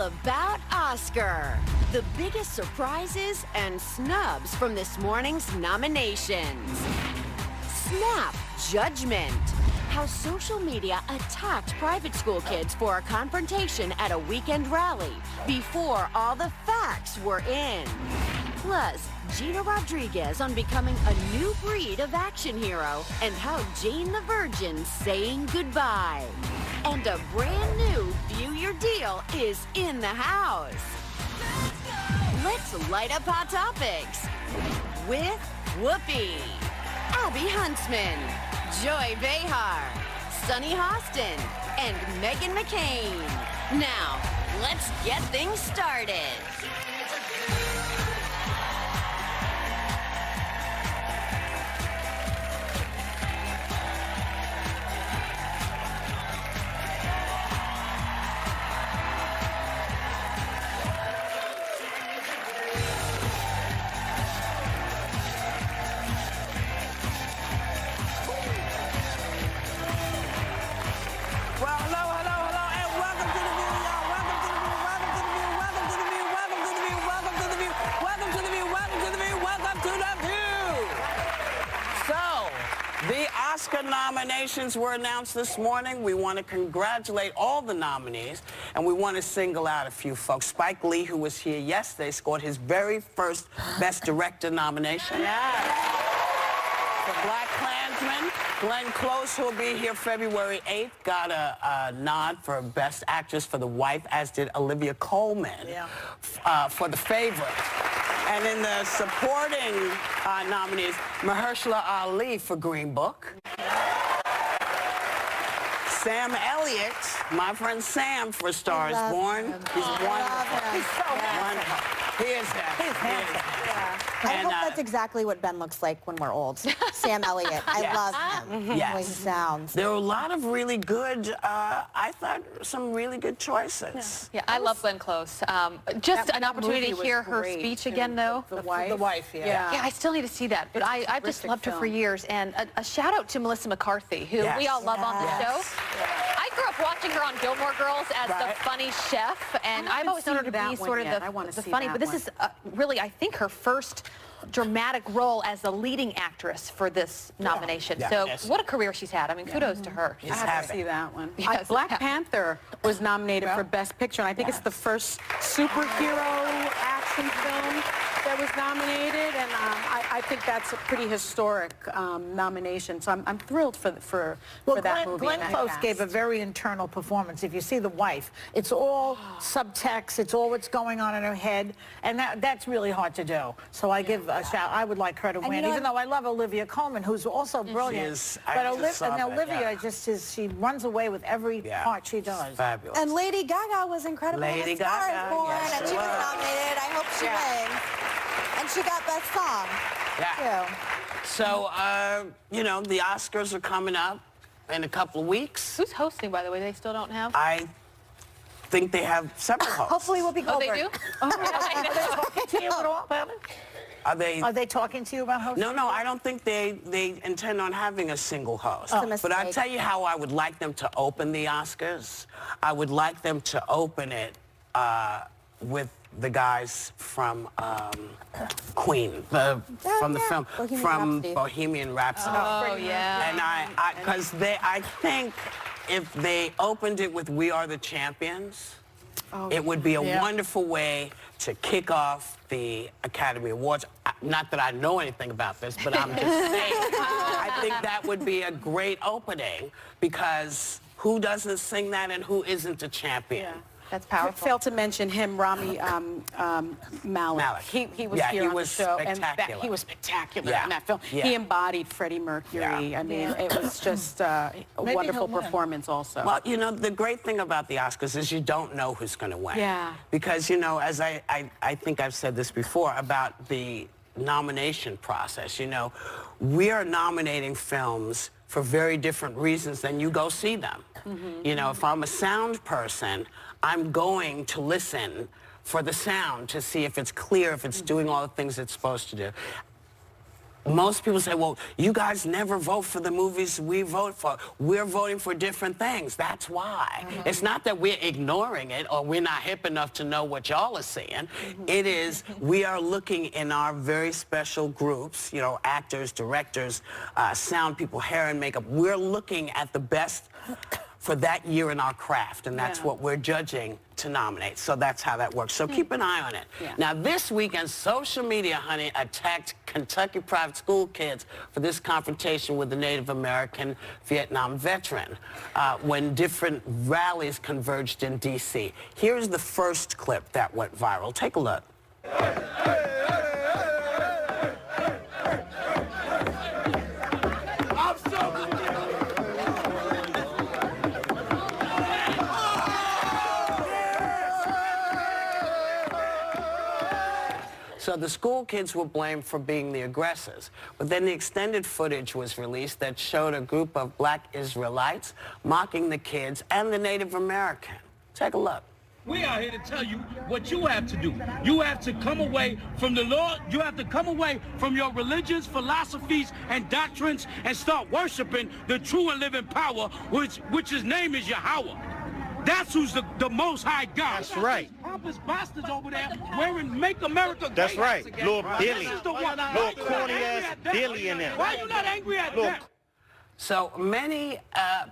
about Oscar. The biggest surprises and snubs from this morning's nominations. Snap Judgment. How social media attacked private school kids for a confrontation at a weekend rally before all the facts were in. Plus, Gina Rodriguez on becoming a new breed of action hero and how Jane the Virgin's saying goodbye. And a brand new View Your Deal is in the house. Let's light up Hot Topics with Whoopi, Abby Huntsman, Joy Behar, Sunny Hostin, and Meghan McCain. Now, let's get things started. Oscar nominations were announced this morning. We want to congratulate all the nominees, and we want to single out a few folks. Spike Lee, who was here yesterday, scored his very first Best Director nomination. For Black Klansman. Glenn Close, who will be here February 8th, got a nod for Best Actress for The Wife, as did Olivia Colman for The Favorite. And in the supporting nominees, Mahershala Ali for Green Book. Sam Elliott, my friend Sam, for A Star Is Born. He's wonderful. He's so wonderful. He is handsome. He's handsome. I hope that's exactly what Ben looks like when we're old. Sam Elliott. I love him. The way he sounds. There were a lot of really good, I thought, some really good choices. Yeah, I love Glenn Close. Just an opportunity to hear her speech again, though. The wife, Yeah, I still need to see that. But I've just loved her for years. And a shout out to Melissa McCarthy, who we all love on the show. I grew up watching her on Gilmore Girls as the funny chef, and I've always known her to be sort of the funny. But this is really, I think, her first dramatic role as the leading actress for this nomination. So what a career she's had. I mean, kudos to her. I have to see that one. Yes. Black Panther was nominated for Best Picture, and I think it's the first superhero action film that was nominated, and I think that's a pretty historic nomination. So I'm thrilled for that movie. Glenn Close gave a very internal performance. If you see The Wife, it's all subtext. It's all what's going on in her head, and that's really hard to do. So I give a shout. I would like her to win, even though I love Olivia Colman, who's also brilliant. But Olivia just she runs away with every part she does. Fabulous. And Lady Gaga was incredible. Lady A Star Is Born, Gaga, and she was nominated. I hope she wins. And she got Best Song, too. So, you know, the Oscars are coming up in a couple of weeks. Who's hosting, by the way? They still don't have? I think they have separate hosts. Hopefully we'll be Goldberg. Oh, they do? Are they talking to you at all about it? Are they talking to you about hosting? No, I don't think they intend on having a single host. But I'll tell you how I would like them to open the Oscars. I would like them to open it with the guys from Queen, from the film, Bohemian Rhapsody. Oh, yeah. And I think if they opened it with We Are the Champions, it would be a wonderful way to kick off the Academy Awards. Not that I know anything about this, but I'm just saying. I think that would be a great opening, because who doesn't sing that and who isn't a champion? That's powerful. Failed to mention him, Rami Malek. He was here on the show, and he was spectacular in that film. He embodied Freddie Mercury. I mean, it was just a wonderful performance also. Well, you know, the great thing about the Oscars is you don't know who's going to win. Because, you know, as I think I've said this before about the nomination process, you know, we are nominating films for very different reasons than you go see them. You know, if I'm a sound person, I'm going to listen for the sound to see if it's clear, if it's doing all the things it's supposed to do. most people say, well, you guys never vote for the movies we vote for. We're voting for different things. That's why. It's not that we're ignoring it or we're not hip enough to know what y'all are seeing. It is we are looking in our very special groups, you know, actors, directors, sound people, hair and makeup. We're looking at the best for that year in our craft, and that's what we're judging to nominate. So that's how that works. So keep an eye on it. Now, this weekend, social media, honey, attacked Kentucky private school kids for this confrontation with the Native American Vietnam veteran when different rallies converged in D.C. Here's the first clip that went viral. Take a look. So the school kids were blamed for being the aggressors. But then the extended footage was released that showed a group of black Israelites mocking the kids and the Native American. Take a look. We are here to tell you what you have to do. You have to come away from the Lord. You have to come away from your religions, philosophies, and doctrines and start worshiping the true and living power, which his name is Yahweh. That's who's the Most High God. That's right. Pompous bastards over there wearing Make America Great. That's right. Again. Little Billy. This is the one. Little corny-ass Billy in there. Why are you not angry at them? So many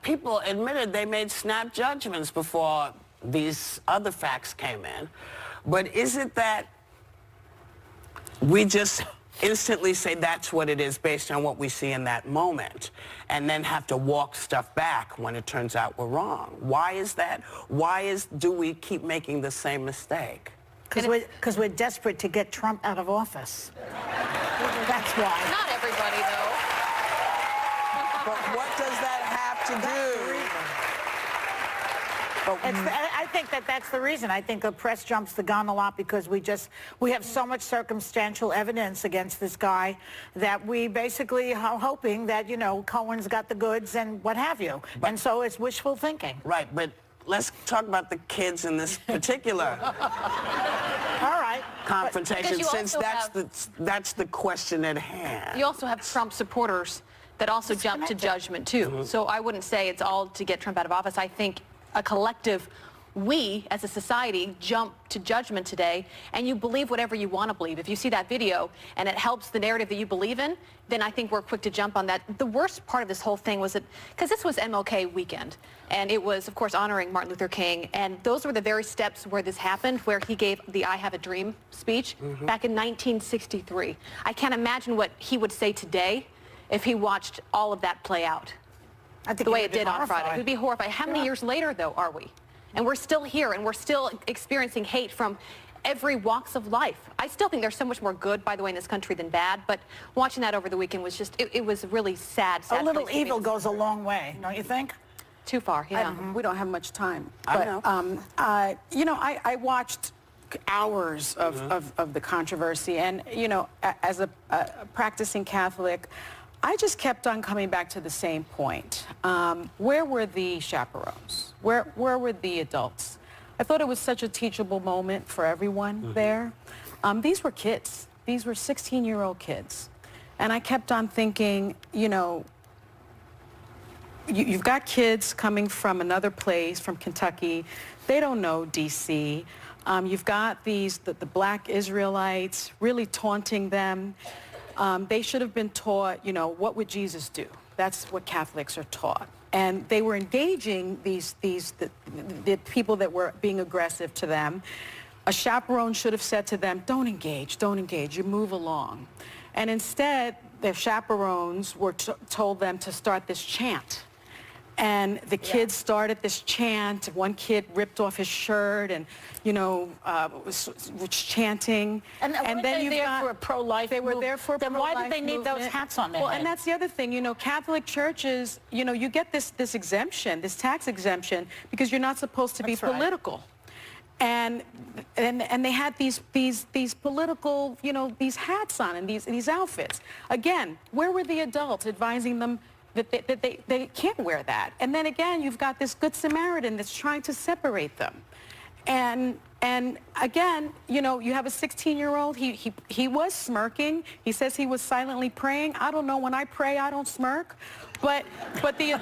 people admitted they made snap judgments before these other facts came in. But is it that we just instantly say that's what it is based on what we see in that moment and then have to walk stuff back when it turns out we're wrong? Why is that? Do we keep making the same mistake? Because we're desperate to get Trump out of office. That's why. Not everybody, though. But what does that have to do? I think that's the reason. I think the press jumps the gun a lot because we have so much circumstantial evidence against this guy that we basically are hoping that, you know, Cohen's got the goods and what have you. And so it's wishful thinking. Right, but let's talk about the kids in this particular confrontation, since that's the question at hand. You also have Trump supporters that also jump to judgment, too. So I wouldn't say it's all to get Trump out of office. I think a collective, we as a society jump to judgment today, and you believe whatever you want to believe. If you see that video and it helps the narrative that you believe in, then I think we're quick to jump on that. The worst part of this whole thing was that, because this was MLK weekend, and it was, of course, honoring Martin Luther King, and those were the very steps where this happened, where he gave the I Have a Dream speech back in 1963. I can't imagine what he would say today if he watched all of that play out. I think the way it did on Friday. It would be horrified. How many years later, though, are we? And we're still here, and we're still experiencing hate from every walks of life. I still think there's so much more good, by the way, in this country than bad, but watching that over the weekend was just, it was really sad. A little evil goes a long way, don't you think? Too far, yeah. We don't have much time. I know. You know, I watched hours of the controversy, and, you know, as a practicing Catholic, I just kept on coming back to the same point. Where were the chaperones? Where were the adults? I thought it was such a teachable moment for everyone there. These were kids. These were 16-year-old kids. And I kept on thinking, you know, you've got kids coming from another place, from Kentucky. They don't know D.C. You've got the black Israelites really taunting them. They should have been taught, you know, what would Jesus do? That's what Catholics are taught. And they were engaging the people that were being aggressive to them. A chaperone should have said to them, don't engage, you move along. And instead, their chaperones were told them to start this chant. And the kids started this chant. One kid ripped off his shirt and, you know, was chanting. And then they there for a pro-life. They were there for a pro-life. Then why did they need those hats on their head? And that's the other thing. You know, Catholic churches, you know, you get this exemption, this tax exemption, because you're not supposed to be political. And they had these political, you know, these hats on and these outfits. Again, where were the adults advising them that they can't wear that? And then again, you've got this Good Samaritan that's trying to separate them. And again, you know, you have a 16-year-old. He was smirking. He says he was silently praying. I don't know. When I pray, I don't smirk. But the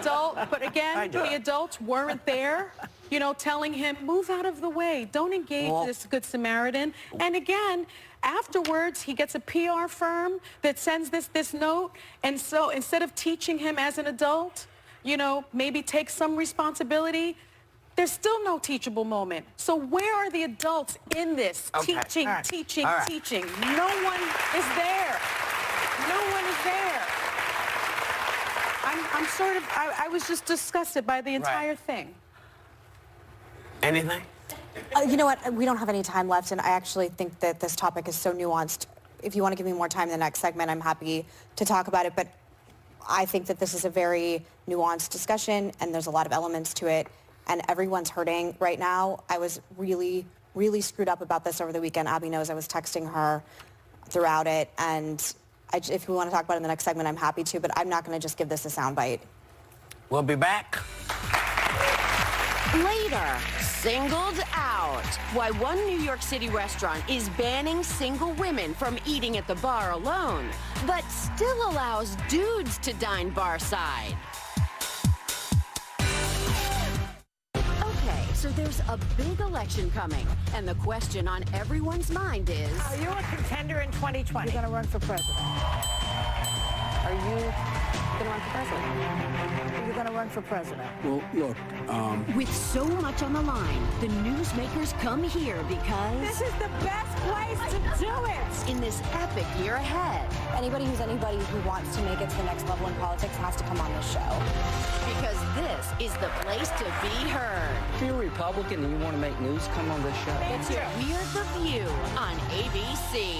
adults weren't there, you know, telling him, move out of the way. Don't engage this Good Samaritan. And again, afterwards, he gets a PR firm that sends this note. And so instead of teaching him as an adult, you know, maybe take some responsibility, there's still no teachable moment. So where are the adults in this? Teaching. No one is there. No one is there. I'm sort of, I was just disgusted by the entire thing. Anything? You know what? We don't have any time left, and I actually think that this topic is so nuanced. If you want to give me more time in the next segment, I'm happy to talk about it, but I think that this is a very nuanced discussion, and there's a lot of elements to it, and everyone's hurting right now. I was really, really screwed up about this over the weekend. Abby knows I was texting her throughout it, and if we want to talk about it in the next segment, I'm happy to, but I'm not going to just give this a soundbite. We'll be back. Later, singled out. Why one New York City restaurant is banning single women from eating at the bar alone, but still allows dudes to dine barside. Okay, so there's a big election coming, and the question on everyone's mind is... Are you a contender in 2020? You're going to run for president. Are you going to run for president? You're going to run for president. Well, look, With so much on the line, the newsmakers come here because... This is the best place to do it! In this epic year ahead. Anybody who wants to make it to the next level in politics has to come on this show. Because this is the place to be heard. If you're a Republican and you want to make news, come on this show. It's Weird the View on ABC.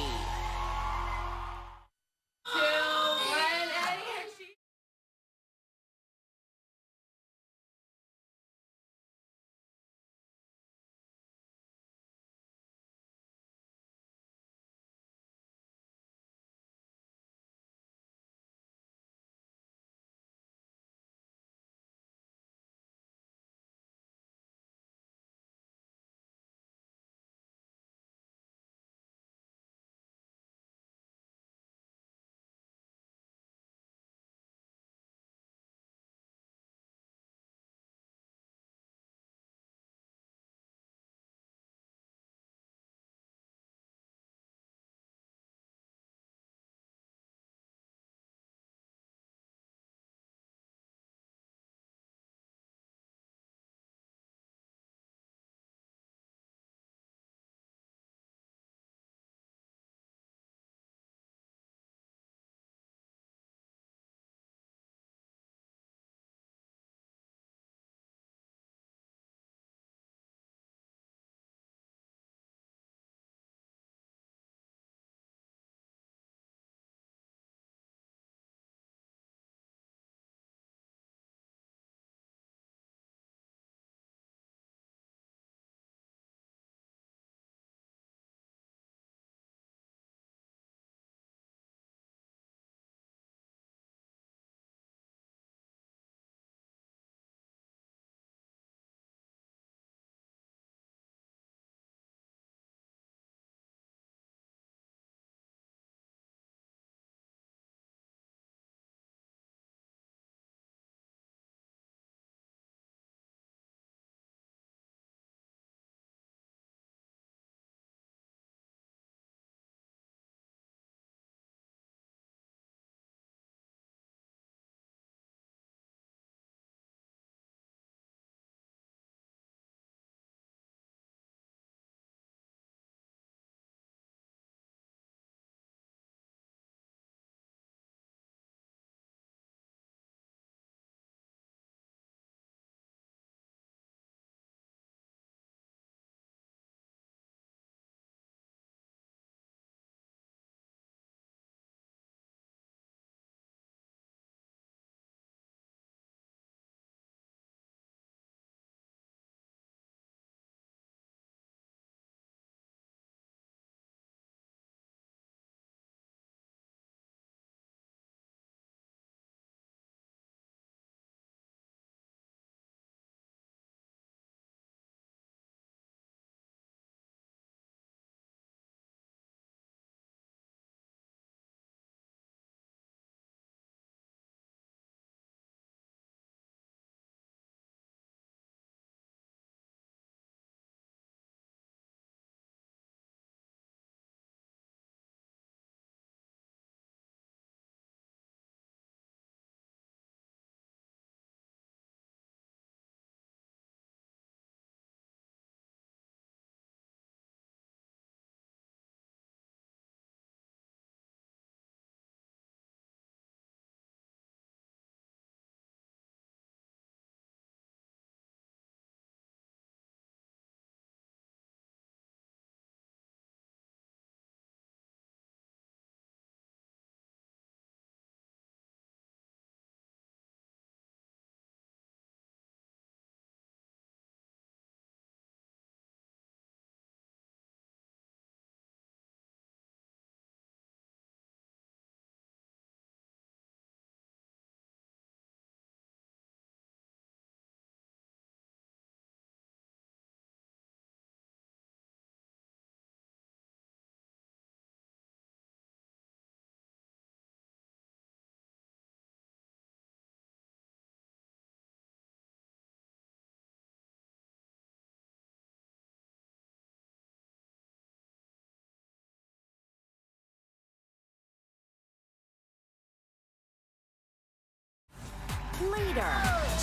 later,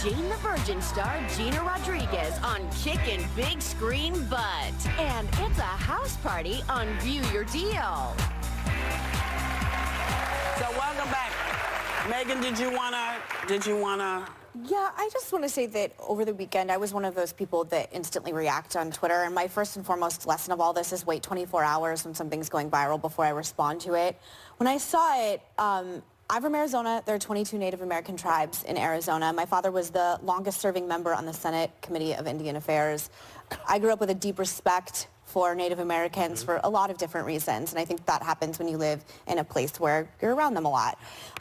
Jane the Virgin star Gina Rodriguez on kickin' big screen butt. And it's a house party on View Your Deal. So welcome back. Megan, did you wanna? Yeah, I just want to say that over the weekend, I was one of those people that instantly react on Twitter. And my first and foremost lesson of all this is wait 24 hours when something's going viral before I respond to it. When I saw it, I'm from Arizona. There are 22 Native American tribes in Arizona. My father was the longest serving member on the Senate Committee of Indian Affairs. I grew up with a deep respect for Native Americans for a lot of different reasons. And I think that happens when you live in a place where you're around them a lot.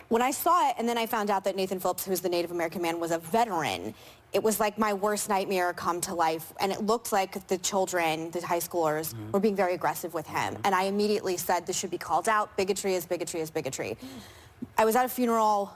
When I saw it, and then I found out that Nathan Phillips, who's the Native American man, was a veteran, it was like my worst nightmare come to life. And it looked like the children, the high schoolers, were being very aggressive with him. And I immediately said this should be called out. Bigotry is bigotry is bigotry. I was at a funeral.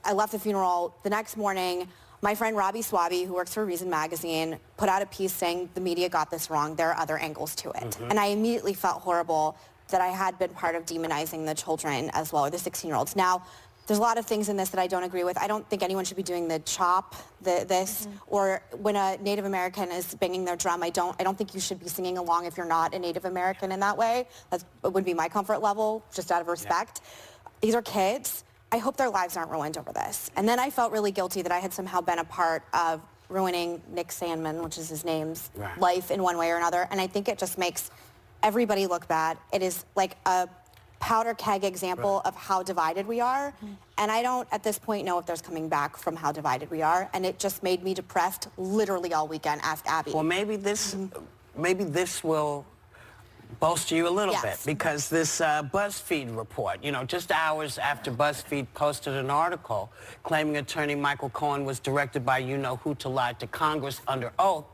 I left the funeral. The next morning, my friend Robbie Swabby, who works for Reason Magazine, put out a piece saying the media got this wrong. There are other angles to it. And I immediately felt horrible that I had been part of demonizing the children as well, or the 16-year-olds. Now, there's a lot of things in this that I don't agree with. I don't think anyone should be doing the chop, or when a Native American is banging their drum, I don't think you should be singing along if you're not a Native American in that way. That would be my comfort level, just out of respect. Yeah. These are kids. I hope their lives aren't ruined over this. And then I felt really guilty that I had somehow been a part of ruining Nick Sandmann, which is his name's life in one way or another. And I think it just makes everybody look bad. It is like a powder keg example of how divided we are. And I don't, at this point, know if there's coming back from how divided we are. And it just made me depressed literally all weekend. Ask Abby. Well, maybe this will bolster you a little bit, because this BuzzFeed report, just hours after BuzzFeed posted an article claiming attorney Michael Cohen was directed by you-know-who to lie to Congress under oath,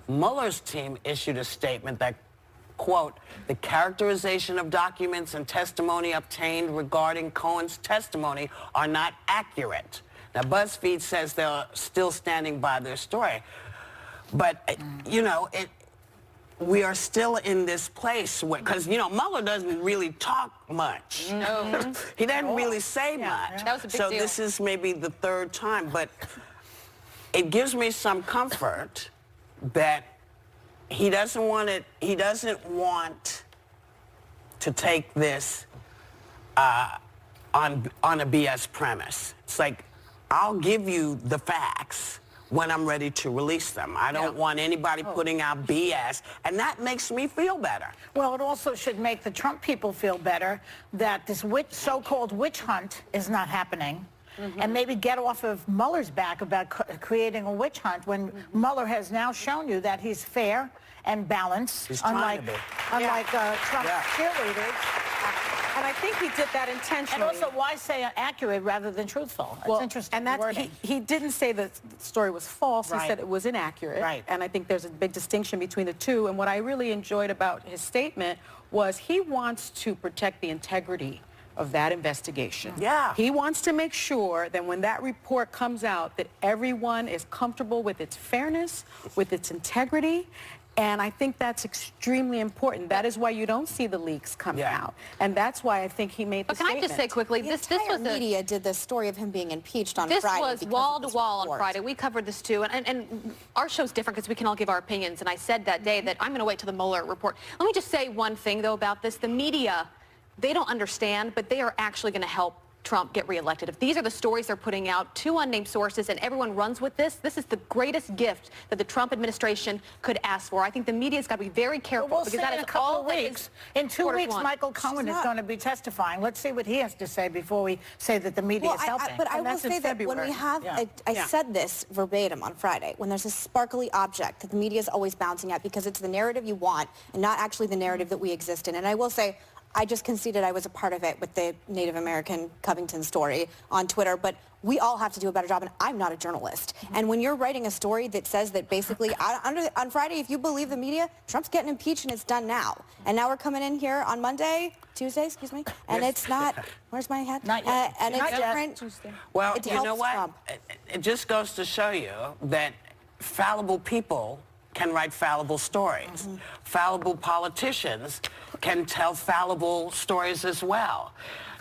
Mueller's team issued a statement that, quote, the characterization of documents and testimony obtained regarding Cohen's testimony are not accurate. Now, BuzzFeed says they're still standing by their story. But, we are still in this place where, because, Mueller doesn't really talk much. No. He doesn't really say much. That was a big deal. deal. This is maybe the third time, but it gives me some comfort that he doesn't want to take this on a BS premise. It's like, I'll give you the facts when I'm ready to release them. I don't want anybody putting out BS, and that makes me feel better. Well, it also should make the Trump people feel better that this so-called witch hunt is not happening. And maybe get off of Mueller's back about creating a witch hunt when Mueller has now shown you that he's fair and balanced, unlike Trump's cheerleaders. And I think he did that intentionally. And also, why say accurate rather than truthful? It's interesting. And that's, he didn't say the story was false. He said it was inaccurate. Right. And I think there's a big distinction between the two. And what I really enjoyed about his statement was he wants to protect the integrity of that investigation. Yeah. He wants to make sure that when that report comes out, that everyone is comfortable with its fairness, with its integrity. And I think that's extremely important. That is why you don't see the leaks coming out. And that's why I think he made the statement. But can I just say quickly, The entire media did this story of him being impeached on Friday. This was wall to wall on Friday. We covered this too. And our show's different because we can all give our opinions. And I said that day that I'm going to wait till the Mueller report. Let me just say one thing, though, about this. The media, they don't understand, but they are actually going to help Trump get reelected. If these are the stories they're putting out, two unnamed sources, and everyone runs with this is the greatest gift that the Trump administration could ask for. I think the media's got to be very careful, we'll because see that in is a couple all of weeks. In 2 weeks, Michael Cohen is going to be testifying. Let's see what he has to say before we say that the media is helping. But I will say that when we have, I said this verbatim on Friday, when there's a sparkly object that the media is always bouncing at because it's the narrative you want and not actually the narrative that we exist in. And I will say, I just conceded I was a part of it with the Native American Covington story on Twitter, but we all have to do a better job, and I'm not a journalist. And when you're writing a story that says that basically on Friday, if you believe the media, Trump's getting impeached and it's done now. And now we're coming in here on Tuesday, excuse me, and it's not, where's my head? Not yet. And it's different. Tuesday. Well, you know what? It just goes to show you that fallible people can write fallible stories. Fallible politicians can tell fallible stories as well.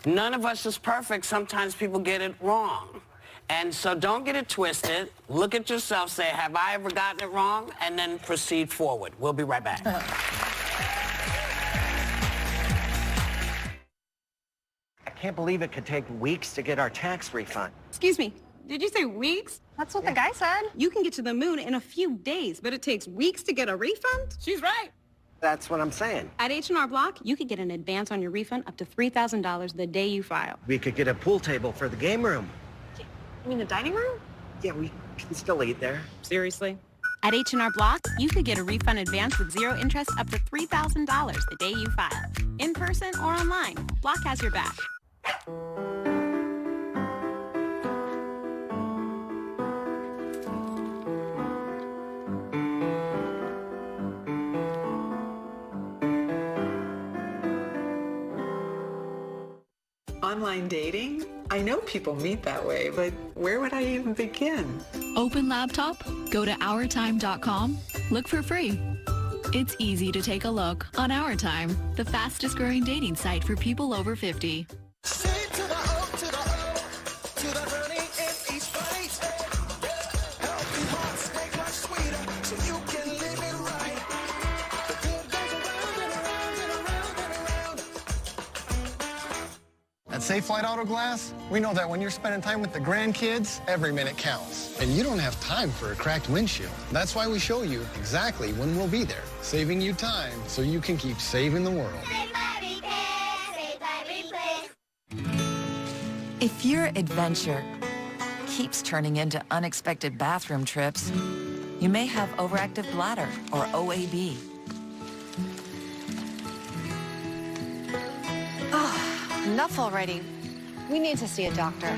None of us is perfect. Sometimes people get it wrong. And so don't get it twisted. Look at yourself, say, have I ever gotten it wrong? And then proceed forward. We'll be right back. I can't believe it could take weeks to get our tax refund. Excuse me, did you say weeks? That's what the guy said. You can get to the moon in a few days, but it takes weeks to get a refund? She's right. That's what I'm saying. At H&R Block, you could get an advance on your refund up to $3,000 the day you file. We could get a pool table for the game room. You mean the dining room? Yeah, we can still eat there. Seriously? At H&R Block, you could get a refund advance with zero interest up to $3,000 the day you file. In person or online, Block has your back. Online dating? I know people meet that way, but where would I even begin? Open laptop, go to OurTime.com, look for free. It's easy to take a look on Our Time, the fastest growing dating site for people over 50. At Safe Flight Auto Glass, we know that when you're spending time with the grandkids, every minute counts. And you don't have time for a cracked windshield. That's why we show you exactly when we'll be there, saving you time so you can keep saving the world. If your adventure keeps turning into unexpected bathroom trips, you may have overactive bladder, or OAB. Enough already. We need to see a doctor.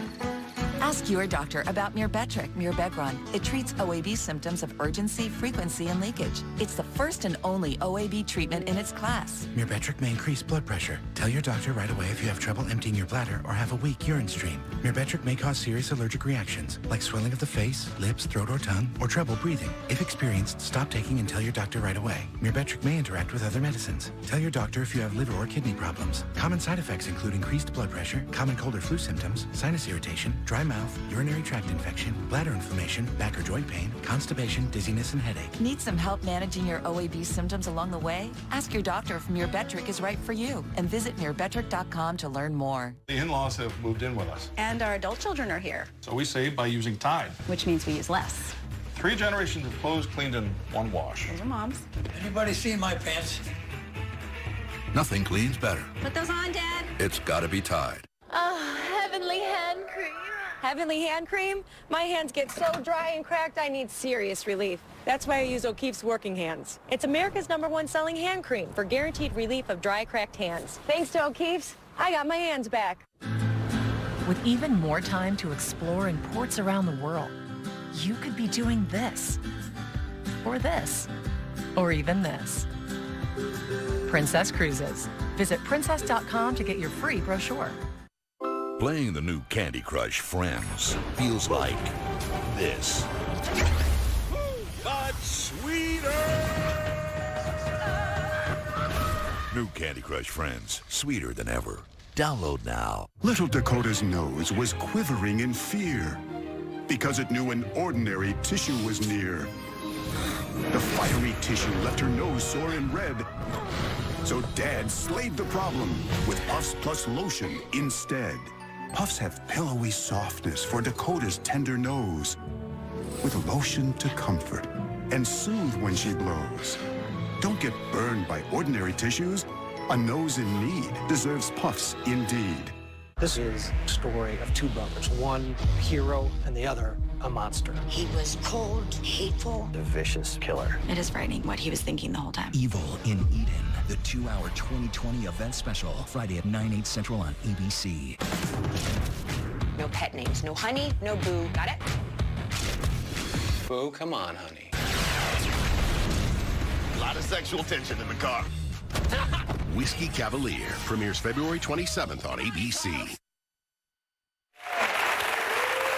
Ask your doctor about Mirbetriq, Mirbegron. It treats OAB symptoms of urgency, frequency, and leakage. It's the first and only OAB treatment in its class. Mirbetriq may increase blood pressure. Tell your doctor right away if you have trouble emptying your bladder or have a weak urine stream. Mirbetriq may cause serious allergic reactions, like swelling of the face, lips, throat, or tongue, or trouble breathing. If experienced, stop taking and tell your doctor right away. Mirbetriq may interact with other medicines. Tell your doctor if you have liver or kidney problems. Common side effects include increased blood pressure, common cold or flu symptoms, sinus irritation, dry mouth, urinary tract infection, bladder inflammation, back or joint pain, constipation, dizziness, and headache. Need some help managing your OAB symptoms along the way? Ask your doctor if Mirbetriq is right for you and visit Mirbetriq.com to learn more. The in-laws have moved in with us. And our adult children are here, So we save by using Tide. which means we use less. 3 generations of clothes cleaned in 1 wash. Those are Mom's. Anybody seen my pants? Nothing cleans better. Put those on, Dad. It's gotta be Tide. Heavenly hand cream. Heavenly hand cream? My hands get so dry and cracked, I need serious relief. That's why I use O'Keeffe's Working Hands. It's America's #1 selling hand cream for guaranteed relief of dry, cracked hands. Thanks to O'Keeffe's, I got my hands back. With even more time to explore in ports around the world, you could be doing this, or this, or even this. Princess Cruises. Visit princess.com to get your free brochure. Playing the new Candy Crush Friends feels like this. But sweeter! New Candy Crush Friends, sweeter than ever. Download now. Little Dakota's nose was quivering in fear because it knew an ordinary tissue was near. The fiery tissue left her nose sore and red. So Dad slayed the problem with Puffs Plus Lotion instead. Puffs have pillowy softness for Dakota's tender nose, with lotion to comfort and soothe when she blows. Don't get burned by ordinary tissues. A nose in need deserves Puffs indeed. This is a story of 2 brothers, one a hero and the other a monster. He was cold, hateful, A vicious killer. It is frightening what he was thinking the whole time. Evil in Eden, the 2-hour 2020 event special, Friday at 9/8 Central on ABC. no pet names, no honey, no boo. Got it? Boo, come on, honey. A lot of sexual tension in the car. Whiskey Cavalier premieres February 27th on ABC.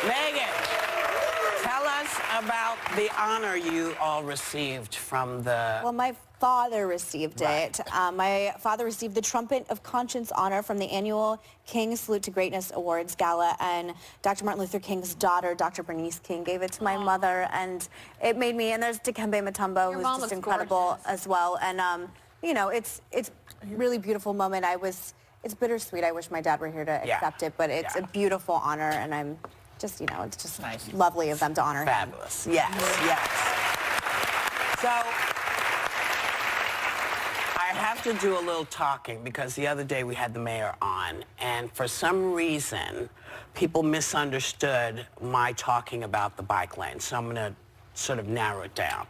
Megan, tell us about the honor you all received from the... Well, my father received it. My father received the Trumpet of Conscience honor from the annual King Salute to Greatness Awards Gala, and Dr. Martin Luther King's daughter, Dr. Bernice King, gave it to my mother, and it made me, and there's Dikembe Mutombo, who's just incredible as well, and you know, it's a really beautiful moment. It's bittersweet. I wish my dad were here to accept it, but it's a beautiful honor, and I'm just, you know, it's just lovely of them to honor him. Fabulous. Yes, yes. So, I have to do a little talking because the other day we had the mayor on, and for some reason, people misunderstood my talking about the bike lane, so I'm going to sort of narrow it down.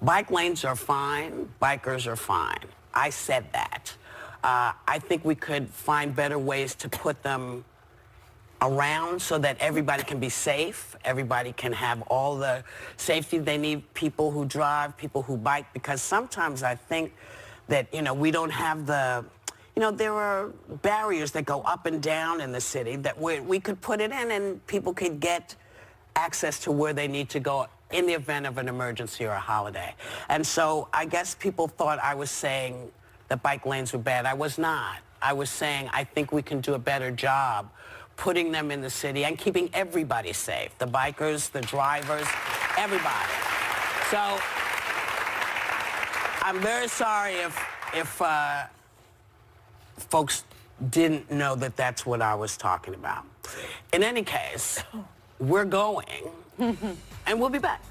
Bike lanes are fine, bikers are fine. I said that. I think we could find better ways to put them around so that everybody can be safe, everybody can have all the safety they need, people who drive, people who bike, because sometimes I think that, you know, we don't have the, you know, there are barriers that go up and down in the city that we could put it in and people could get access to where they need to go in the event of an emergency or a holiday. And so I guess people thought I was saying that bike lanes were bad. I was not. I was saying I think we can do a better job putting them in the city and keeping everybody safe, the bikers, the drivers, everybody. So I'm very sorry if folks didn't know that that's what I was talking about. In any case, we're going, and we'll be back.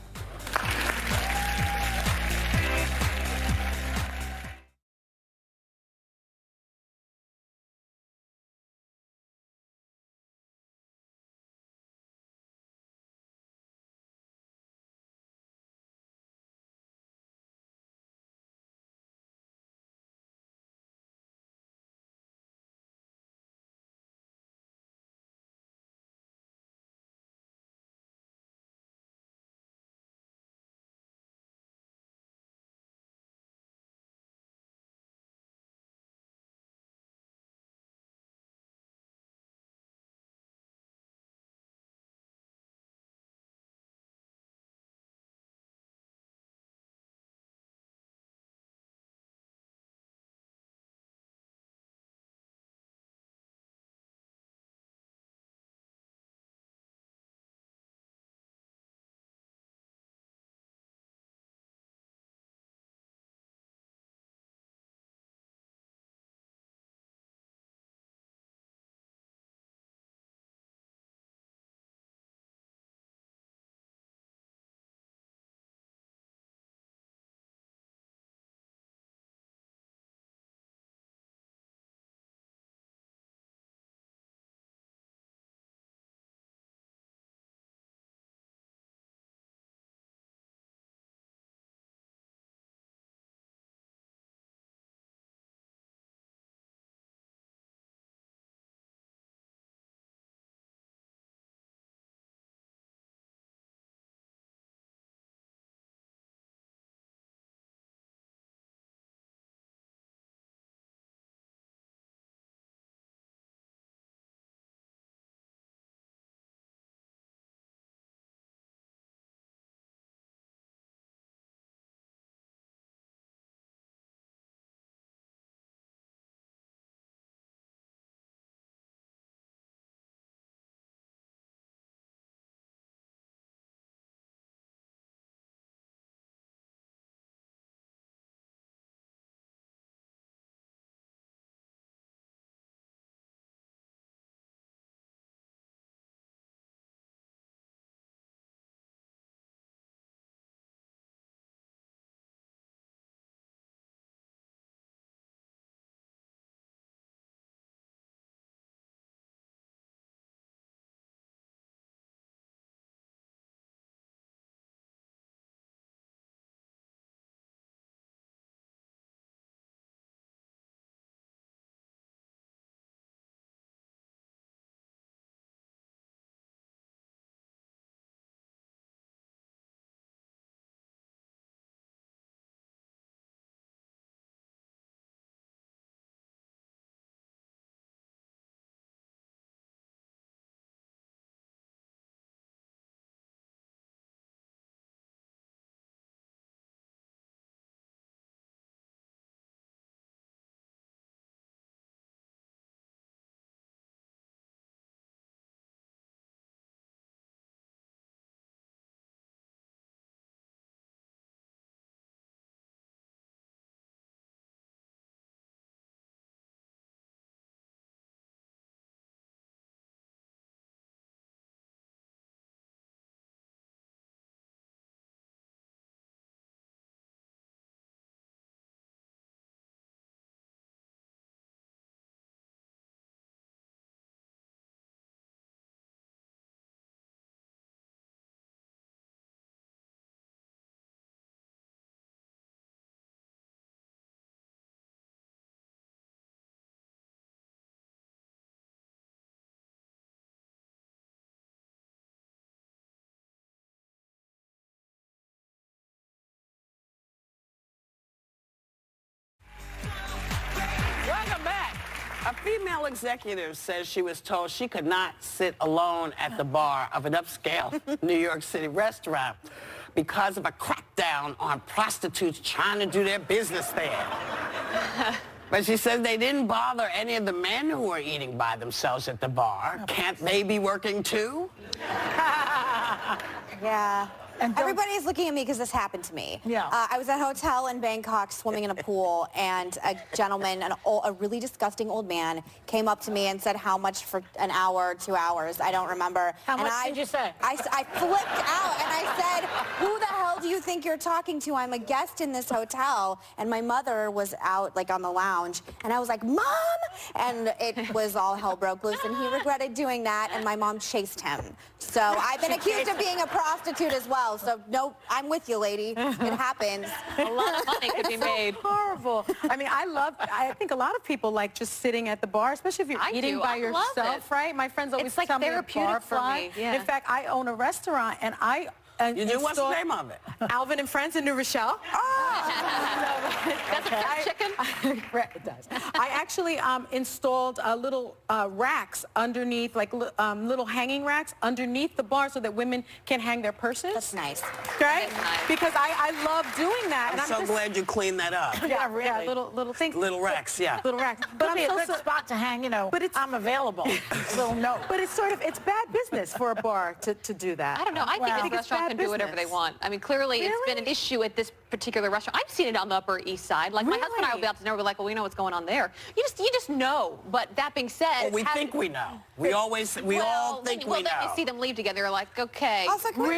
female executive says she was told she could not sit alone at the bar of an upscale New York City restaurant because of a crackdown on prostitutes trying to do their business there. But she says they didn't bother any of the men who were eating by themselves at the bar. Can't they be working too? Yeah. And everybody's looking at me because this happened to me. Yeah. I was at a hotel in Bangkok swimming in a pool, and a gentleman, a really disgusting old man, came up to me and said how much for an hour, 2 hours. I don't remember. How much did you say? I flipped out and I said, who the hell do you think you're talking to? I'm a guest in this hotel. And my mother was out like on the lounge, and I was like, Mom! And it was all hell broke loose, and he regretted doing that, and my mom chased him. So I've been accused of being a prostitute as well. So no, I'm with you, lady. It happens. A lot of money could be made. Horrible. I mean, I think a lot of people like just sitting at the bar, especially if you're eating by yourself, right? My friends always It's like tell me therapeutic for me. Yeah. In fact, I own a restaurant, and You do? What's the name of it? Alvin and Friends in New Rochelle. Does it serve chicken? It does. I actually installed little racks underneath, like little hanging racks underneath the bar so that women can hang their purses. That's nice. Right? Because I love doing that. I'm so glad you cleaned that up. Yeah, really. Yeah, little things. Little racks, yeah. Little racks. But I'm a good spot to hang, but I'm available. Little note. But it's it's bad business for a bar to do that. I don't know. I think a restaurant can do whatever they want. I mean, clearly it's been an issue at this particular restaurant. I've seen it on the Upper East Side. Like my husband and I will be out to dinner. We're like, well, we know what's going on there. You just know. But that being said, well, we think we know. We all think we know. Then you see them leave together. You're like, okay. Also, can we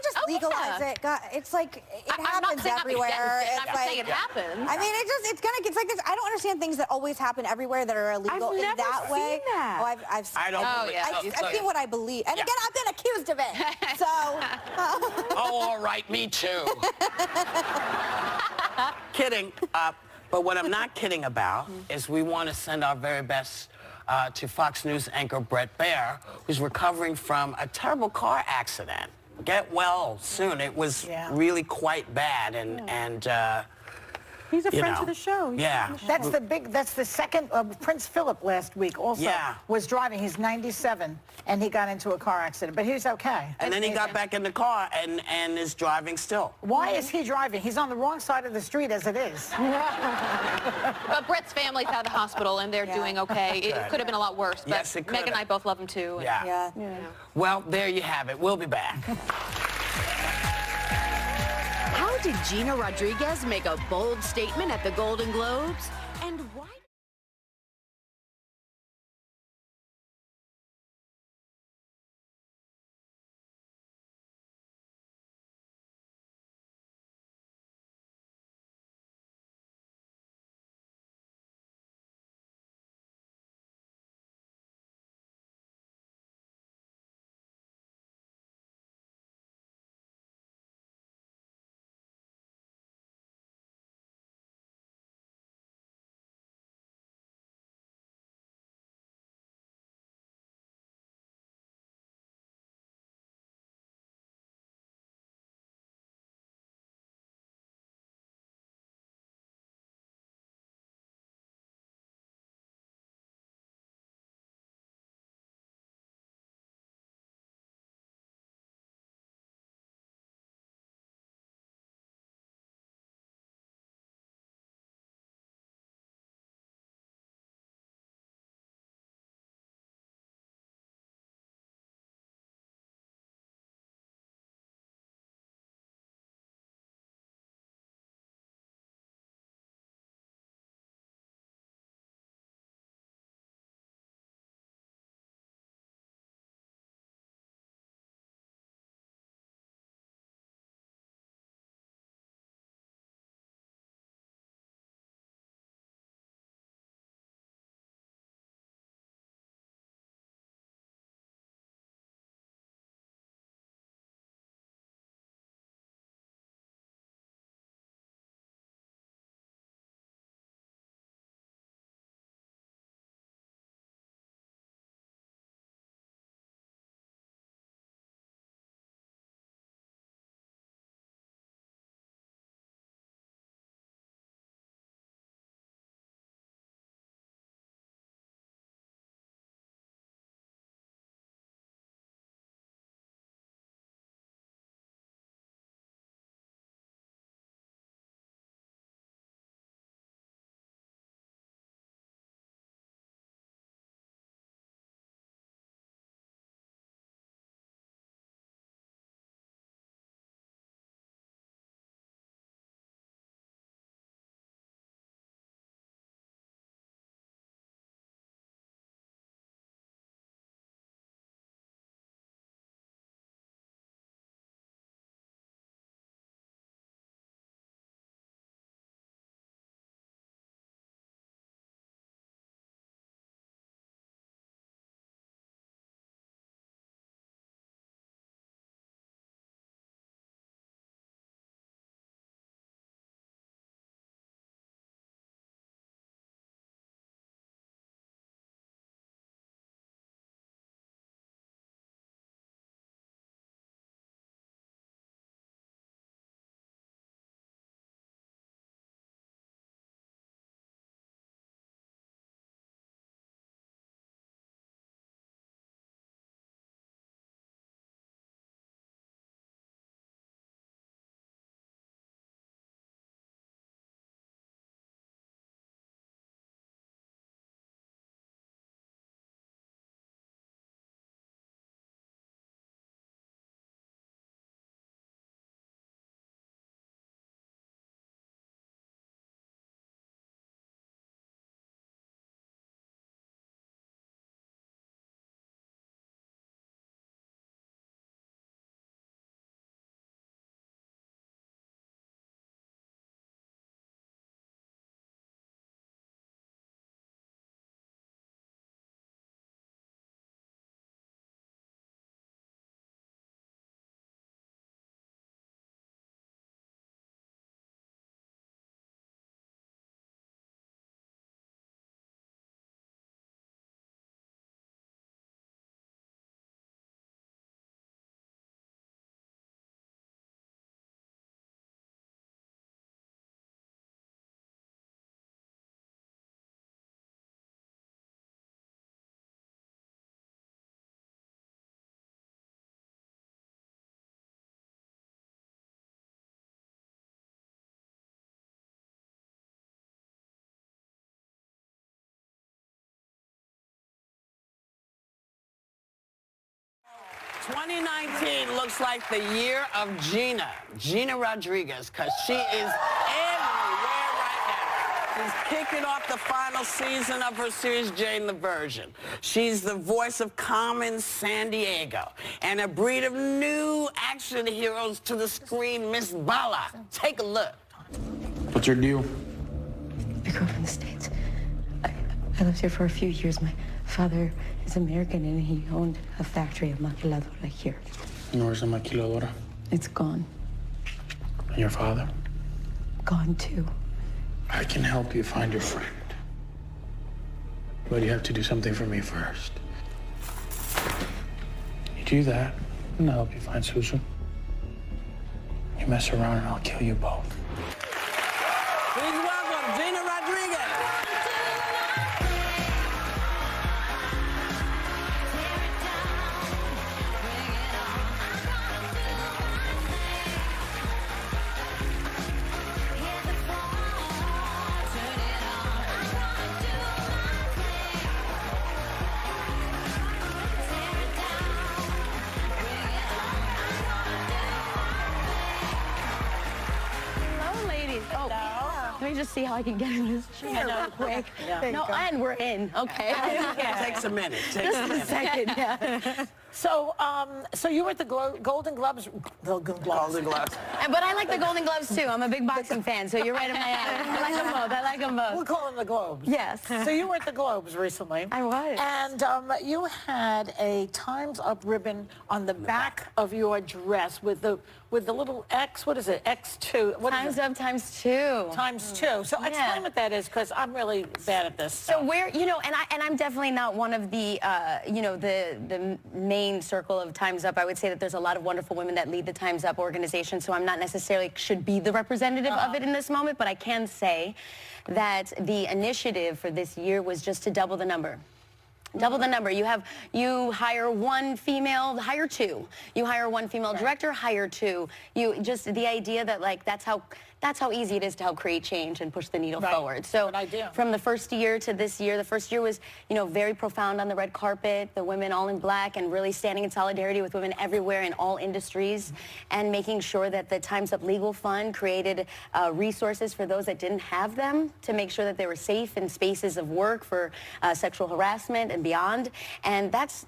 just legalize it? God, it's like it happens everywhere. I'm not saying it happens. I mean, it's like this. I don't understand things that always happen everywhere that are illegal in that way. That. Oh, I've seen I don't. I've seen what I believe, and again, I've been accused of it. So. Oh, all right, me too. Kidding. But what I'm not kidding about is we want to send our very best to Fox News anchor Brett Baer, who's recovering from a terrible car accident. Get well soon. It was really quite bad, and he's a friend to the show. Yeah. That's the second. Prince Philip last week also was driving. He's 97, and he got into a car accident, but he's okay. And then he got back in the car and is driving still. Why is he driving? He's on the wrong side of the street as it is. But Brett's family's out of the hospital, and they're doing okay. It could have been a lot worse. But Yes, it could Meg and I both love him too. Yeah. Well, there you have it. We'll be back. How did Gina Rodriguez make a bold statement at the Golden Globes? And why? 2019 looks like the year of Gina Rodriguez, because she is everywhere right now. She's kicking off the final season of her series, Jane the Virgin. She's the voice of Carmen Sandiego and a breed of new action heroes to the screen, Miss Bala. Take a look. What's your deal? I grew up in the States. I lived here for a few years. My father is American, and he owned a factory of maquiladora here. And where's the maquiladora? It's gone. And your father? Gone, too. I can help you find your friend. But you have to do something for me first. You do that, and I'll help you find Susan. You mess around, and I'll kill you both. Please welcome Gina Rodriguez. Hello, ladies. Oh, let me just see how I can get in this chair real quick. No, and we're in. Okay. Takes a minute. Just a second. Yeah. So, so you were at the Golden Globes. Golden Globes. But I like the Golden Gloves too. I'm a big boxing fan, so you're right in my alley. I like them both. I like them both. We'll call them the Globes. Yes. So you were at the Globes recently. I was. And you had a Time's Up ribbon on the back of your dress with the little X. What is it? X2. What Time's is it? Up times 2. Times 2. So explain what that is, because I'm really bad at this. So we're, and I'm definitely not one of the, the main circle of Time's Up. I would say that there's a lot of wonderful women that lead the Time's Up organization, so I'm not necessarily should be the representative of it in this moment, but I can say that the initiative for this year was just to double the number. Double the number. You hire one female, hire two. You hire one female director, hire two. You just the idea that that's how easy it is to help create change and push the needle forward. So from the first year to this year, the first year was, very profound on the red carpet, the women all in black and really standing in solidarity with women everywhere in all industries and making sure that the Time's Up Legal Fund created resources for those that didn't have them to make sure that they were safe in spaces of work for sexual harassment and beyond. And that's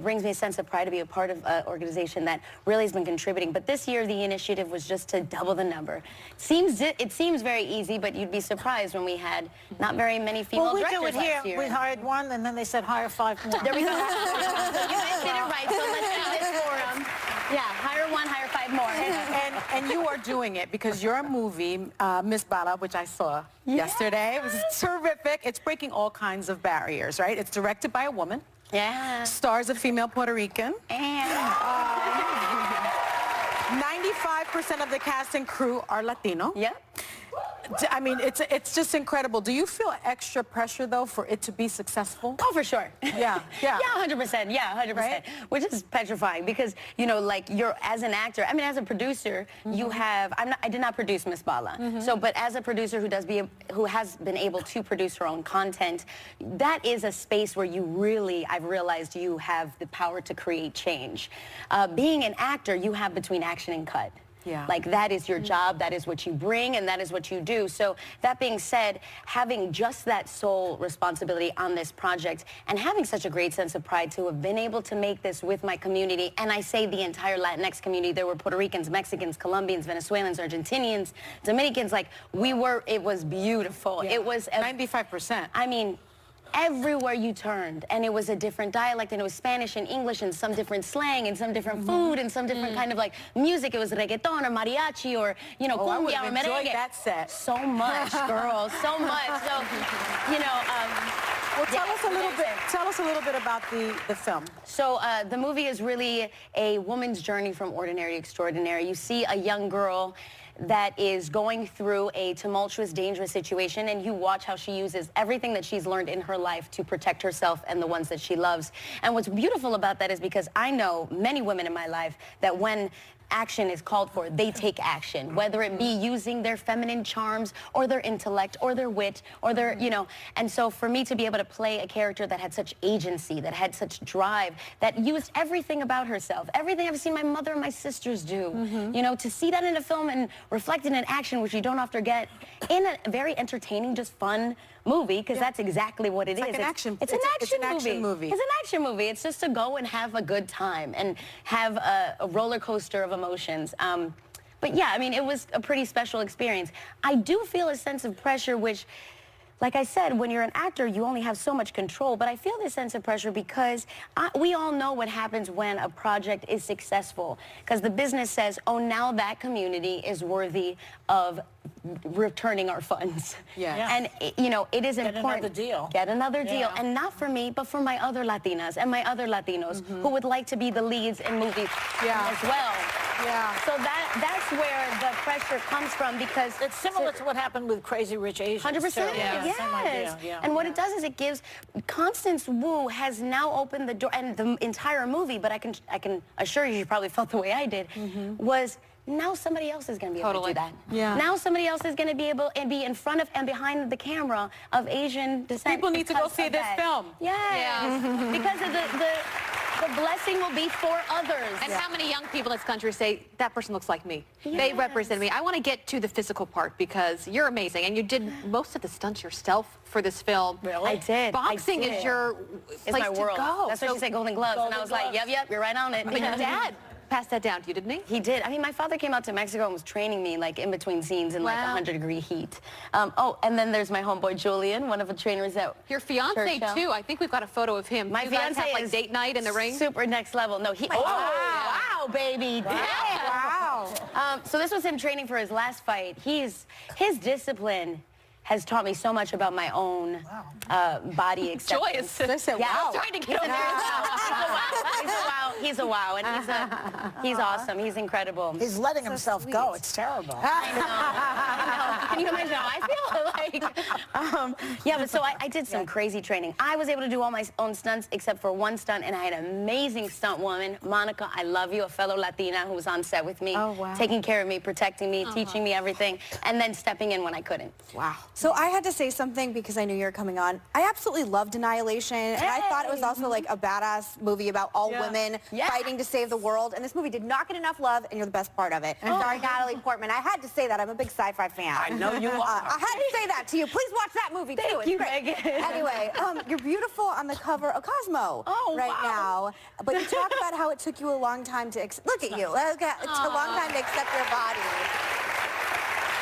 brings me a sense of pride to be a part of an organization that really has been contributing. But this year, the initiative was just to double the number. It seems very easy, but you'd be surprised when we had not very many female directors we do it here. last year. We hired one, and then they said hire 5 more. There we go. You guys did it right, so let's do this for them. Yeah, hire one, hire 5 more. And you are doing it because your movie, Miss Bala, which I saw yesterday, was terrific. It's breaking all kinds of barriers, right? It's directed by a woman. Yeah. Stars a female Puerto Rican. And 95% of the cast and crew are Latino. Yep. I mean, it's just incredible. Do you feel extra pressure, though, for it to be successful? Oh, for sure. Yeah. Yeah, 100%. Yeah, 100%. Right? Which is petrifying because, you're, as an actor, I mean, as a producer, you have, I did not produce Miss Bala. So, but as a producer who has been able to produce her own content, that is a space where you really, I've realized you have the power to create change. Being an actor, you have between action and cut. Yeah. That is your job, that is what you bring, and that is what you do. So that being said, having just that sole responsibility on this project and having such a great sense of pride to have been able to make this with my community, and I say the entire Latinx community, there were Puerto Ricans, Mexicans, Colombians, Venezuelans, Argentinians, Dominicans, it was beautiful. Yeah. It was 95%. I mean, everywhere you turned, and it was a different dialect, and it was Spanish and English and some different slang and some different food and some different kind of music. It was reggaeton or mariachi or cumbia or merengue. Enjoyed that set. So much, girls, so much. So, Well, tell us a little bit about the film. So the movie is really a woman's journey from ordinary to extraordinary. You see a young girl that is going through a tumultuous, dangerous situation, and you watch how she uses everything that she's learned in her life to protect herself and the ones that she loves. And what's beautiful about that is because I know many women in my life that when action is called for, they take action, whether it be using their feminine charms or their intellect or their wit or their, you know. And so for me to be able to play a character that had such agency, that had such drive, that used everything about herself, everything I've seen my mother and my sisters do, you know, to see that in a film and reflected in action, which you don't often get in a very entertaining, just fun movie, because that's exactly what it is. Like an action. It's an action movie. It's an action movie. It's just to go and have a good time and have a roller coaster of emotions. But yeah, I mean, it was a pretty special experience. I do feel a sense of pressure, which, like I said, when you're an actor, you only have so much control. But I feel this sense of pressure because we all know what happens when a project is successful. Because the business says, oh, now that community is worthy of returning our funds. And, you know, it is important. Get another deal. Get another deal. And not for me, but for my other Latinas and my other Latinos who would like to be the leads in movies as well. So that's where the pressure comes from, because it's similar to what happened with Crazy Rich Asians. 100%. Yes. And what it does is it gives Constance Wu has now opened the door, and the entire movie, but I can assure you probably felt the way I did, was now somebody else is going to be able to do that. Now somebody else is going to be able and be in front of and behind the camera of Asian descent. People need to go see this film. Because of the blessing will be for others. And how many young people in this country say, that person looks like me? They represent me. I want to get to the physical part, because you're amazing. And you did most of the stunts yourself for this film. Really? I did. Boxing is your place my world. to go. That's why she said Golden Gloves. And I was like, yep, you're right on it. But your dad passed that down to you, didn't he? He did. I mean, my father came out to Mexico and was training me, like, in between scenes in, like, 100-degree heat. Oh, and then there's my homeboy, Julian, one of the trainers at your fiance, too. I think we've got a photo of him. My fiance have, like, date night in the ring? Super next level. No, he... Wow, baby. Wow. So this was him training for his last fight. His discipline has taught me so much about my own body acceptance. Joyous. Yeah. Trying to get him. He's a wow, and he's awesome. He's incredible. He's letting himself go. It's terrible. I know. Can you imagine how I feel? Yeah, but so I did some crazy training. I was able to do all my own stunts except for one stunt, and I had an amazing stunt woman, Monica, I love you, a fellow Latina who was on set with me, taking care of me, protecting me, teaching me everything, and then stepping in when I couldn't. Wow. So I had to say something because I knew you were coming on. I absolutely loved Annihilation, and I thought it was also like a badass movie about all women fighting to save the world, and this movie did not get enough love, and you're the best part of it. Sorry, Natalie Portman. I had to say that. I'm a big sci-fi fan. I know you are. I had to say that to you. Please watch that movie, too. Thank you, great. Megan. Anyway, you're beautiful on the cover of Cosmo now, but you talk about how it took you a long time to look at you. It's a long time to accept your body.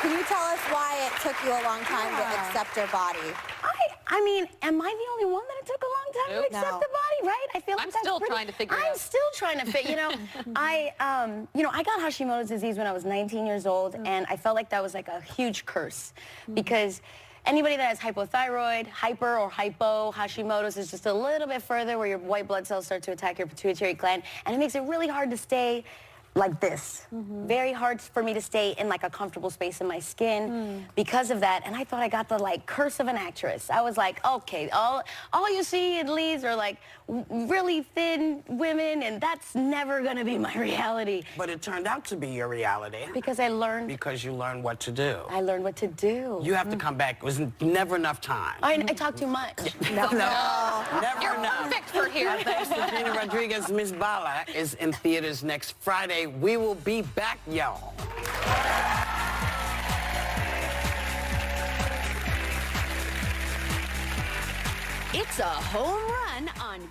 Can you tell us why it took you a long time to accept your body? I mean, am I the only one that it took a long time to accept the body, right? I feel like I'm still trying to figure it out. I'm still trying to figure, I got Hashimoto's disease when I was 19 years old, and I felt like that was like a huge curse, because anybody that has hypothyroid, hyper or hypo, Hashimoto's is just a little bit further where your white blood cells start to attack your pituitary gland, and it makes it really hard to stay like this. Very hard for me to stay in like a comfortable space in my skin because of that. And I thought I got the like curse of an actress. I was like, okay, all you see in leads are like really thin women, and that's never gonna be my reality. But it turned out to be your reality. Because I learned. Because you learned what to do. I learned what to do. You have to come back. It was never enough time. I talk too much. No. Never You're enough. perfect for here. Thanks to Gina Rodriguez. Miss Bala is in theaters next Friday. We will be back, y'all. It's a home run on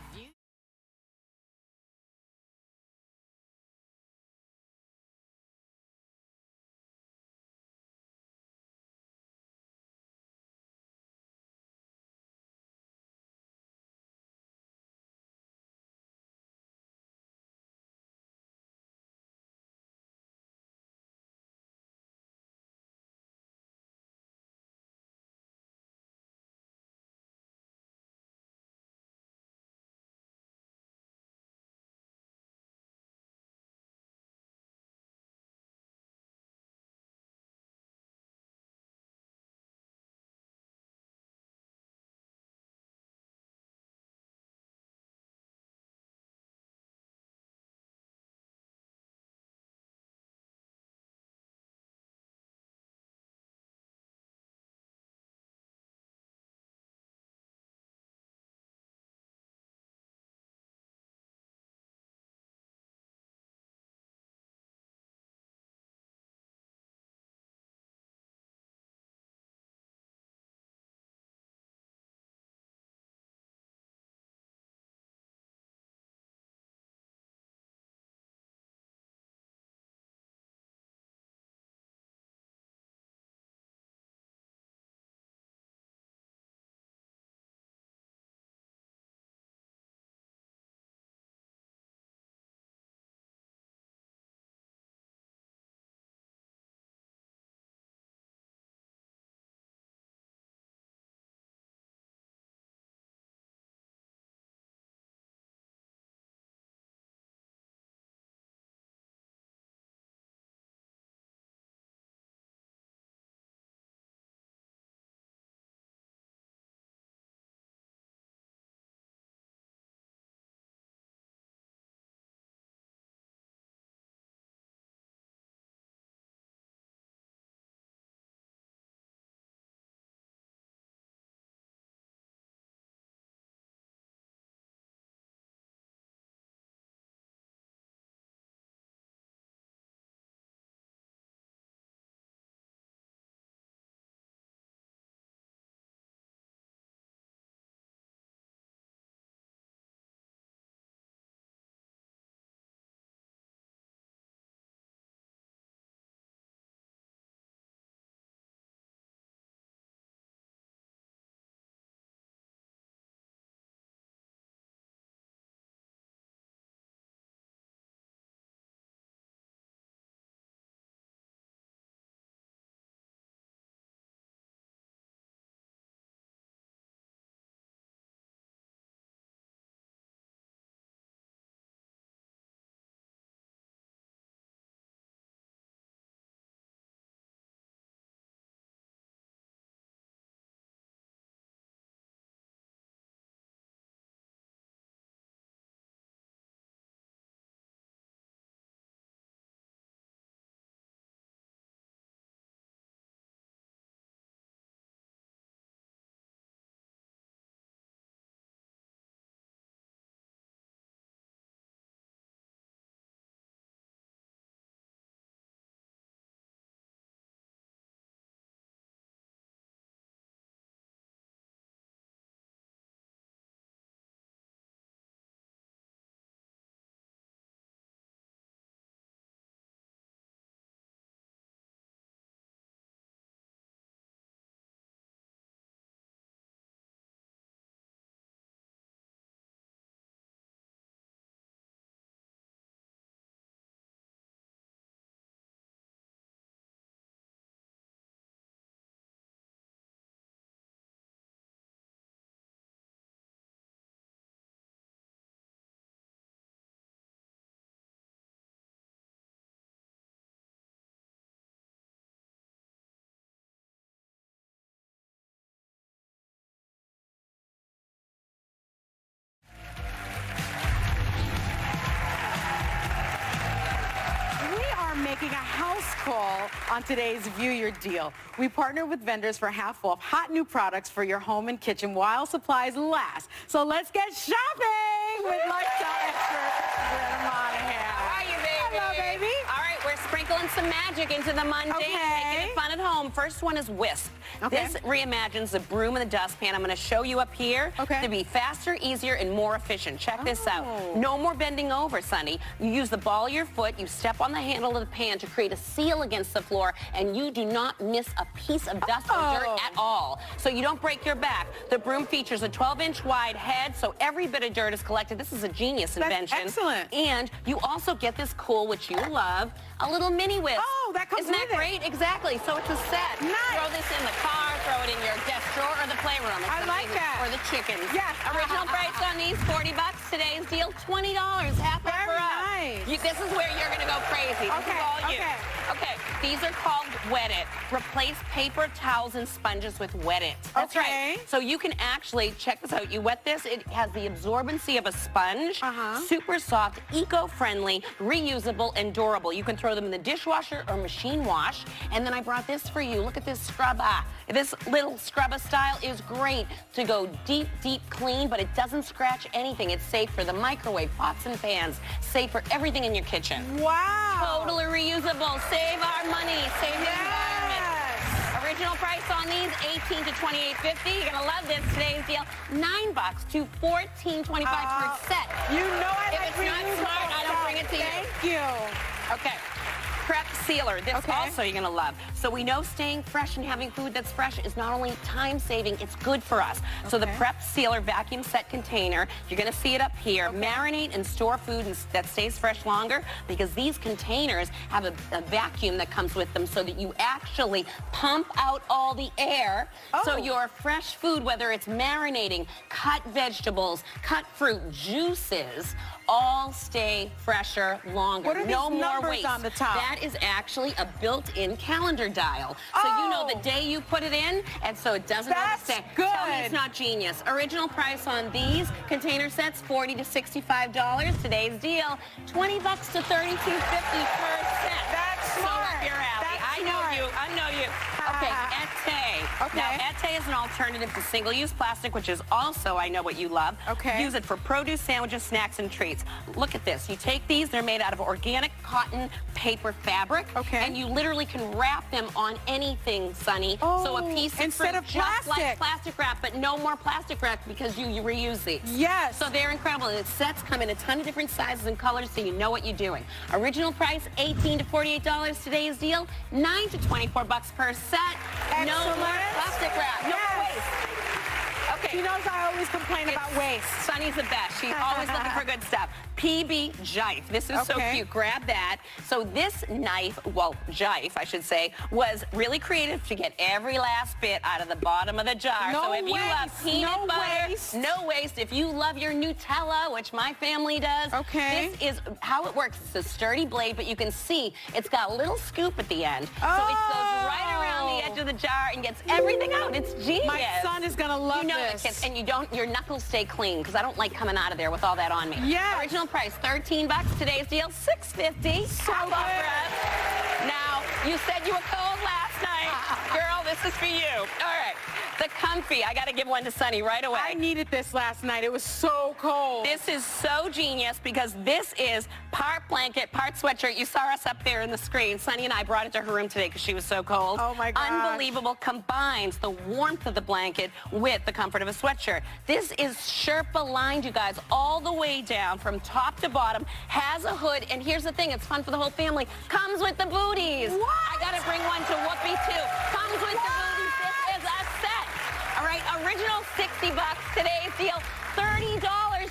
house call on today's View Your Deal. We partner with vendors for half off hot new products for your home and kitchen while supplies last. So let's get shopping with lifestyle expert Greta Monahan. How are you, baby? Hello, baby. All right, we're sprinkling some magic into the mundane and making it fun at home. First one is Wisp. This reimagines the broom and the dustpan. I'm going to show you up here to be faster, easier, and more efficient. Check this out. No more bending over, Sonny. You use the ball of your foot, you step on the handle of the pan to create a seal against the floor, and you do not miss a piece of dust or dirt at all. So you don't break your back. The broom features a 12-inch wide head, so every bit of dirt is collected. This is a genius invention. That's excellent. And you also get this cool, which you love, a little mini Wisp. Oh, that comes Isn't that with great? Exactly. So it's a set. Nice. Throw this in the car, throw it in your desk drawer or the playroom. It's I like amazing. that. Or the chickens. Yes. Original price on these, $40. Today's deal, $20. Half off for us. Nice. This is where you're going to go crazy. This is all you. Okay. These are called Wet It. Replace paper towels and sponges with Wet It. That's right. So you can actually, check this out. You wet this. It has the absorbency of a sponge. Super soft, eco-friendly, reusable, and durable. You can throw them in the dishwasher or machine wash. And then I brought this for you. Look at this scrubber. This little scrubber style is great to go deep, deep clean, but it doesn't scratch anything. It's safe for the microwave, pots and pans, safe for everything in your kitchen. Wow. Totally reusable. Save our money. Save the environment. Original price on these, $18 to $28.50. You're gonna love this. Today's deal, $9 to $14.25 per set. You know I If like it's not smart, I don't bring it to you. Thank you. Okay. Prep Sealer. This also you're going to love. So we know staying fresh and having food that's fresh is not only time-saving, it's good for us. So the Prep Sealer vacuum set container, you're going to see it up here. Marinate and store food that stays fresh longer because these containers have a vacuum that comes with them so that you actually pump out all the air. So your fresh food, whether it's marinating, cut vegetables, cut fruit, juices, all stay fresher longer. What are these no more numbers waste. on the top? That is actually a built-in calendar dial. So you know the day you put it in, and so it doesn't overstay. Good. Tell me it's not genius. Original price on these container sets, $40 to $65. Today's deal, $20 to $32.50 per set. That's smart. So up your alley. I know you. Okay, Ete. Now, Ete is an alternative to single-use plastic, which is also, I know what you love. Use it for produce, sandwiches, snacks, and treats. Look at this. You take these, they're made out of organic cotton paper fabric, and you literally can wrap them on anything, Sonny. So a piece of instead fruit, of just like plastic. plastic wrap, but no more plastic wrap because you reuse these. Yes. So they're incredible. And the sets come in a ton of different sizes and colors, so you know what you're doing. Original price, $18 to $48. Today's deal, $9 to $24 per set. No more plastic wrap. No more waste. Okay. She knows I always complain about waste. Sonny's the best. She's always looking for good stuff. PB Jive. This is so cute. Grab that. So this knife, well, Jive, I should say, was really creative to get every last bit out of the bottom of the jar. No so if you love waste. peanut No butter, waste. no waste. If you love your Nutella, which my family does, this is how it works. It's a sturdy blade, but you can see it's got a little scoop at the end. So it goes right around the edge of the jar and gets everything out. It's genius. My son is going to love this. this. And your knuckles stay clean because I don't like coming out of there with all that on me. Yes. Original price, $13. Today's deal, $6.50. So Half off for us. Now, you said you were cold last night. Girl, this is for you. All right. The Comfy. I got to give one to Sonny right away. I needed this last night. It was so cold. This is so genius because this is part blanket, part sweatshirt. You saw us up there in the screen. Sonny and I brought it to her room today because she was so cold. Oh, my gosh. Unbelievable. Combines the warmth of the blanket with the comfort of a sweatshirt. This is Sherpa lined, you guys, all the way down from top to bottom. Has a hood. And here's the thing. It's fun for the whole family. Comes with the booties. What? I got to bring one to Whoopi, too. Comes with the booties. This is a set. All right, original $60. Today's deal, $30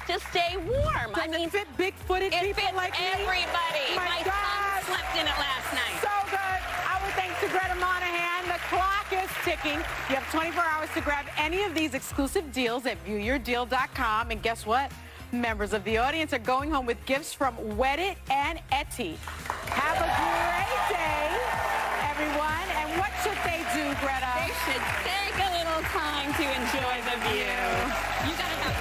to stay warm. Does it fit big-footed it people fits like me? everybody. My son slept in it last night. So good. Our thanks to Greta Monahan. The clock is ticking. You have 24 hours to grab any of these exclusive deals at viewyourdeal.com. And guess what? Members of the audience are going home with gifts from Wet It and Etsy. Have a great day, everyone. And what should they do, Greta? They should take a little time to enjoy the view. You gotta have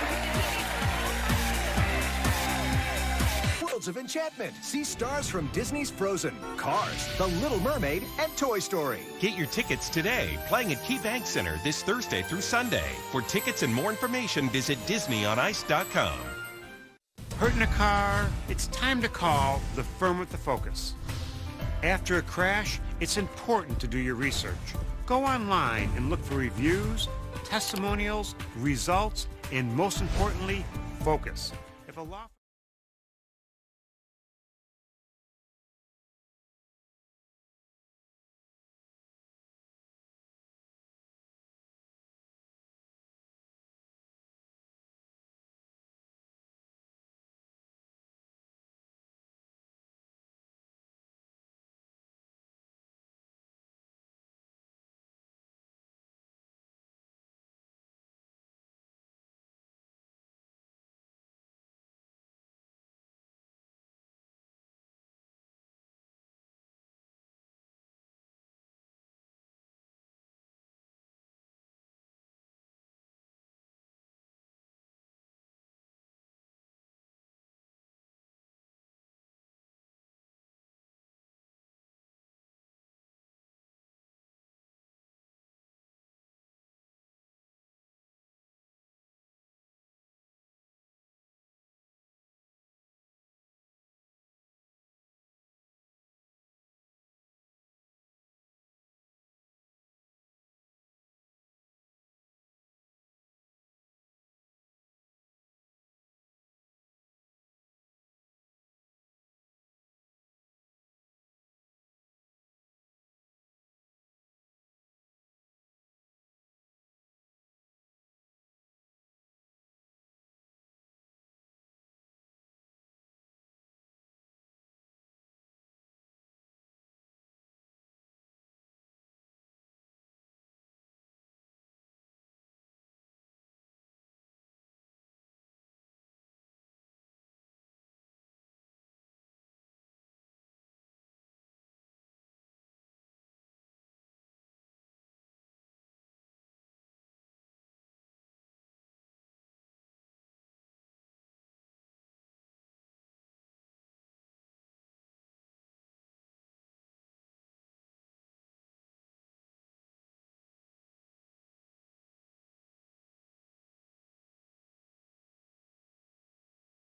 worlds of enchantment. See stars from Disney's Frozen, Cars, The Little Mermaid, and Toy Story. Get your tickets today, playing at KeyBank Center this Thursday through Sunday. For tickets and more information, visit DisneyOnIce.com. Hurt in a car? It's time to call the firm with the focus. After a crash, it's important to do your research. Go online and look for reviews, testimonials, results, and most importantly, focus. If a law